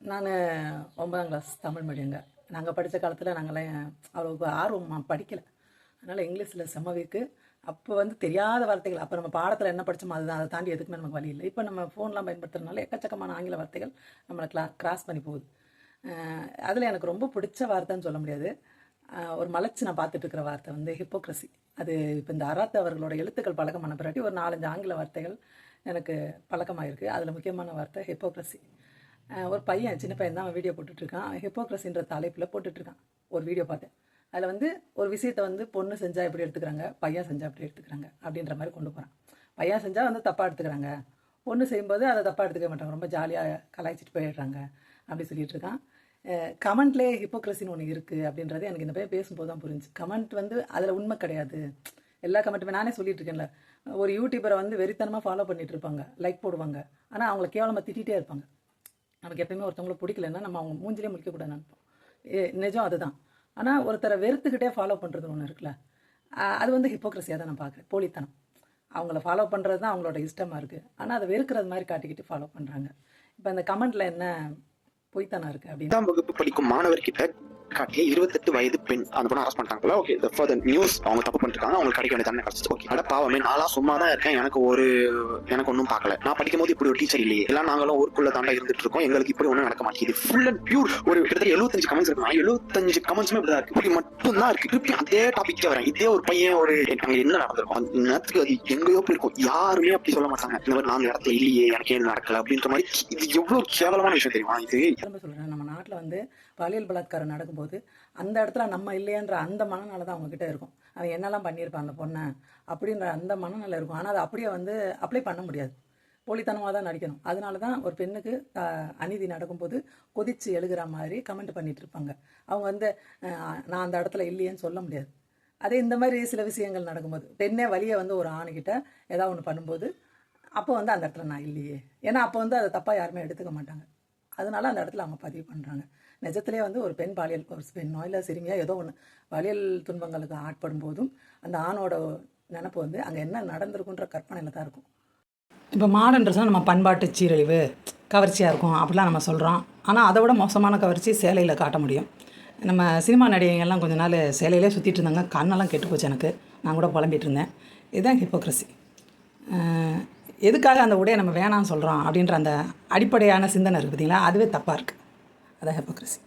நான் 9ஆம் கிளாஸ் தமிழ் மீடியங்க. நாங்கள் படித்த காலத்தில் நாங்கள்லாம் அவ்வளோ ஆர்வமாக படிக்கலை. அதனால் இங்கிலீஷில் செம்ம வீக்கு. அப்போ வந்து தெரியாத வார்த்தைகள், அப்போ நம்ம பாடத்தில் என்ன படித்தோமோ அதுதான், அதை தாண்டி எதுக்குமே நமக்கு வழி இல்லை. இப்போ நம்ம ஃபோன்லாம் பயன்படுத்துறதுனால எக்கச்சக்கமான ஆங்கில வார்த்தைகள் நம்மளை கிராஸ் பண்ணி போகுது. அதில் எனக்கு ரொம்ப பிடிச்ச வார்த்தைன்னு சொல்ல முடியாது. ஒரு மலைச்சு நான் பார்த்துட்டு இருக்கிற வார்த்தை வந்து ஹிப்போக்ரஸி. அது இப்போ இந்த அராத்து அவர்களோட எழுத்துக்கள் பழக்கமான பிறகு ஒரு 4-5 ஆங்கில வார்த்தைகள் எனக்கு பழக்கமாயிருக்கு. அதில் முக்கியமான வார்த்தை ஹிப்போக்ரஸி. ஒரு பையன், சின்ன பையன் தான், அவன் வீடியோ போட்டுட்ருக்கான். ஹிப்போக்ரஸின்ற தலைப்பில் போட்டுட்ருக்கான். ஒரு வீடியோ பார்த்தேன். அதில் வந்து ஒரு விஷயத்தை வந்து பொண்ணு செஞ்சால் எப்படி எடுத்துக்கிறாங்க, பையன் செஞ்சால் எப்படி எடுத்துக்கிறாங்க அப்படின்ற மாதிரி கொண்டு போகிறான். பையன் செஞ்சால் வந்து தப்பாக எடுத்துக்கிறாங்க, பொண்ணு செய்யும்போது அதை தப்பாக எடுத்துக்க மாட்டாங்க, ரொம்ப ஜாலியாக கலாய்ச்சிட்டு போயிடுறாங்க அப்படி சொல்லிட்டு இருக்கான். கமெண்ட்லேயே ஹிப்போக்ரஸின்னு ஒன்று இருக்குது அப்படின்றது எனக்கு இந்த பையன் பேசும்போது தான் புரிஞ்சு. கமெண்ட் வந்து அதில் உண்மை கிடையாது. எல்லா கமெண்ட்டுமே நானே சொல்லிட்டு இருக்கேன்ல, ஒரு யூடியூபரை வந்து வெறித்தனமாக ஃபாலோ பண்ணிட்டு இருப்பாங்க, லைக் போடுவாங்க, ஆனால் அவங்கள கேவலமாக திட்டிகிட்டே இருப்பாங்க. நமக்கு எப்பயுமே ஒருத்தவங்களை பிடிக்கலன்னா நம்ம அவங்க மூஞ்சிலே முழிக்கக்கூடாதுன்னு நினைப்போம். நிஜம் அதுதான். ஆனால் ஒருத்தரை வெறுத்துக்கிட்டே ஃபாலோ பண்ணுறது ஒன்று இருக்குல்ல, அது வந்து ஹிப்போக்ரஸியாக தான் நான் பார்க்குறேன். போலித்தனம். அவங்கள ஃபாலோ பண்ணுறது தான் அவங்களோட இஷ்டமாக இருக்குது, ஆனால் அதை வெறுக்கிறது மாதிரி காட்டிக்கிட்டு ஃபாலோ பண்ணுறாங்க. இப்போ அந்த கமெண்ட்டில் என்ன பொய்த்தனம் இருக்குது அப்படின்னு 10ஆம் வகுப்பு படிக்கும் மாணவர்கிட்ட காட்டிய 28 வயது பெண் அந்த பொண்ணு அரெஸ்ட் பண்ணிட்டாங்களா? ஓகே, ஃபார் நியூஸ் அவங்க தப்பு பண்ணிருக்காங்க, அவங்களுக்கு கிடைக்க வேண்டிய தண்டனை கிடைச்சிச்சு. ஓகே, அட பாவமே, நாளா சும்மா தான் இருக்கேன், எனக்கு ஒன்றும் பார்க்கல. நான் படிக்கும் போது இப்படி ஒரு டீச்சர் இல்லையே, எல்லாம் நாங்களும் ஊருக்குள்ள தாண்டா இருந்துட்டு இருக்கோம், எங்களுக்கு இப்படி ஒன்றும் நடக்க மாட்டேங்குது. ஃபுல் அண்ட் பியூர் ஒரு கிட்டத்தட்ட 75 கமெண்ட்ஸ் இருக்கு. 75 கமெண்ட்ஸுமே இப்படி தான் இருக்கு. இப்படி மட்டும் தான் இருக்கு. திருப்பி அதே டாபிக் வரேன். இதே ஒரு பையன் ஒரு அங்க என்ன நடந்திருக்கும் அந்த நேரத்துக்கு அது எங்கேயோ போயிருக்கும், யாருமே அப்படி சொல்ல மாட்டாங்க. இந்த மாதிரி நான் இடத்துல இல்லையே, எனக்கு ஏன் நடக்கல அப்படின்ற மாதிரி. இது எவ்வளவு கேவலமான விஷயம் தெரியுமா? இது சொல்றேன். நம்ம நாட்டில் வந்து பாலியல் பலாத்காரம் நடக்கும்போது அந்த இடத்துல நம்ம இல்லையன்ற அந்த மனநிலை தான் அவங்ககிட்ட இருக்கும். அவன் என்னெல்லாம் பண்ணியிருப்பான் அந்த பொண்ணை அப்படின்ற அந்த மனநிலை இருக்கும். ஆனால் அதை அப்படியே வந்து அப்ளை பண்ண முடியாது. போலித்தனமாக தான் நடிக்கணும். அதனால தான் ஒரு பெண்ணுக்கு அநீதி நடக்கும்போது கொதிச்சு எழுகிற மாதிரி கமெண்ட் பண்ணிட்டு இருப்பாங்க. அவங்க வந்து நான் அந்த இடத்துல இல்லையேன்னு சொல்ல முடியாது. அதே இந்த மாதிரி சில விஷயங்கள் நடக்கும்போது, பெண்ணே வழியை வந்து ஒரு ஆணுக்கிட்ட ஏதாவது ஒன்று பண்ணும்போது அப்போ வந்து அந்த இடத்துல நான் இல்லையே, ஏன்னா அப்போ வந்து அதை தப்பாக யாருமே எடுத்துக்க மாட்டாங்க. அதனால அந்த இடத்துல அவங்க பதிவு பண்ணுறாங்க. நிஜத்திலே வந்து ஒரு பெண் பாலியல், ஒரு பெண்ணோ இல்லை சிறுமியோ ஏதோ ஒன்று பாலியல் துன்பங்களுக்கு ஆட்படும் போதும் அந்த ஆணோட நினப்பு வந்து அங்கே என்ன நடந்திருக்குன்ற கற்பனையில் தான் இருக்கும். இப்போ மாடர்ன் ட்ரெஸ்னால் நம்ம பண்பாட்டு சீரழிவு, கவர்ச்சியாக இருக்கும் அப்படிலாம் நம்ம சொல்கிறோம். ஆனால் அதை விட மோசமான கவர்ச்சி சேலையில் காட்ட முடியும். நம்ம சினிமா நடிகைகள்லாம் கொஞ்ச நாள் சேலையிலே சுற்றிட்டு இருந்தாங்க, கண்ணெல்லாம் கெட்டு போச்சு எனக்கு. நான் கூட புலம்பிகிட்டு இருந்தேன். இதுதான் ஹிப்போக்ரஸி. எதுக்காக அந்த உடையை நம்ம வேணாம்னு சொல்கிறோம் அப்படின்ற அந்த அடிப்படையான சிந்தனை இருக்குது பார்த்தீங்களா, அதுவே தப்பாக இருக்குது. அதான் ஹிப்போக்ரஸி.